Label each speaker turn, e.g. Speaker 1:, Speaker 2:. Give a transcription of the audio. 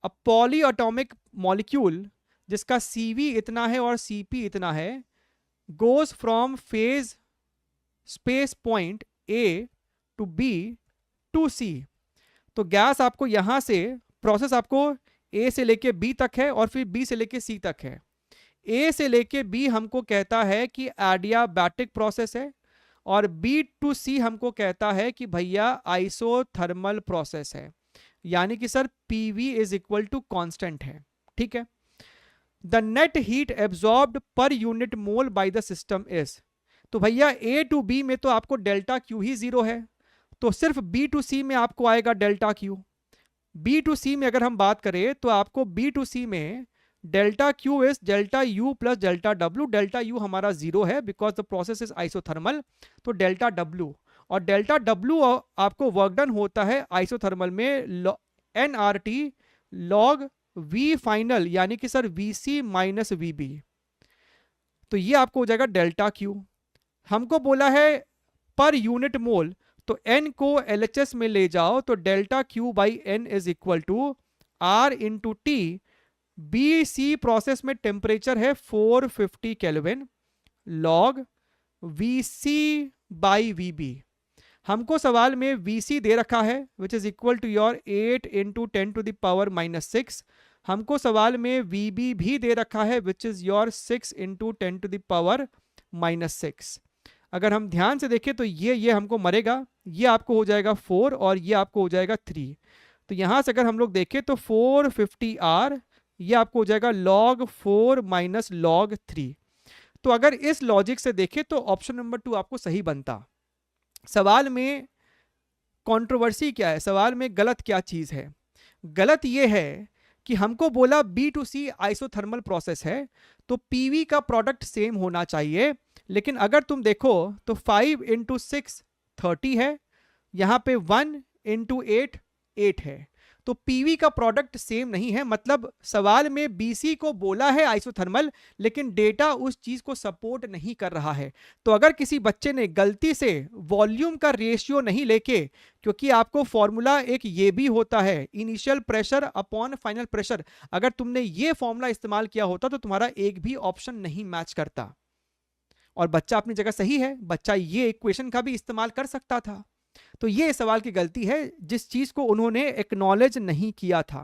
Speaker 1: अ polyatomic molecule जिसका CV इतना है और CP इतना है, goes from phase space point A to B to C। तो गैस आपको यहां से, प्रोसेस आपको A से लेके B तक है और फिर B से लेके C तक है। A से लेके B हमको कहता है कि एडियाबैटिक प्रोसेस है, और B टू C हमको कहता है कि भैया आइसोथर्मल प्रोसेस है, यानी कि sir PV is equal to constant है। ठीक है। The net heat absorbed per unit mole by the system is, तो भैया A टू B में तो आपको डेल्टा Q ही जीरो है, तो सिर्फ B टू C में आपको आएगा delta Q। B to C में अगर हम बात करें तो आपको B टू C में delta Q is delta U plus delta W। Delta U हमारा जीरो है because the process is isothermal, तो डेल्टा W, और डेल्टा W आपको वर्क डन होता है आइसोथर्मल में nRT log V फाइनल, यानी कि सर VC माइनस VB। तो ये आपको हो जाएगा डेल्टा Q। हमको बोला है पर यूनिट मोल, तो n को LHS में ले जाओ तो delta Q by N is equal to R into T. BC process में टेम्परेचर है 450 kelvin, log VC by VB। हमको सवाल में VC दे रखा है which is equal to your 8 into 10 to the power minus 6। हमको सवाल में VB भी दे रखा है which is your 6 into 10 to the power minus 6। अगर हम ध्यान से देखें तो ये हमको मरेगा, ये आपको हो जाएगा 4 और ये आपको हो जाएगा 3। तो यहां से अगर हम लोग देखें तो 450R ये आपको हो जाएगा log 4 माइनस log 3। तो अगर इस लॉजिक से देखें तो ऑप्शन नंबर 2 आपको सही बनता। सवाल में कंट्रोवर्सी क्या है, सवाल में गलत क्या चीज है? गलत ये है कि हमको बोला B to C isothermal process है तो PV का प्रोडक्ट सेम होना चाहिए, लेकिन अगर तुम देखो तो 5 इंटू 6 30 है, यहां पे 1 इंटू 8 8 है, तो PV का प्रोडक्ट सेम नहीं है। मतलब सवाल में BC को बोला है आइसोथर्मल, लेकिन डेटा उस चीज को सपोर्ट नहीं कर रहा है। तो अगर किसी बच्चे ने गलती से वॉल्यूम का रेशियो नहीं लेके, क्योंकि आपको फॉर्मूला एक ये भी होता है initial pressure upon final pressure, अगर तुमने ये फॉर्मूला इस्तेमाल किया होता तो तुम्हारा एक भी ऑप्शन नहीं मैच करता। और बच्चा अपनी जगह सही है, बच्चा ये इक्वेशन का भी इस्तेमाल कर सकता था। तो ये सवाल की गलती है जिस चीज को उन्होंने एक्नॉलेज नहीं किया था।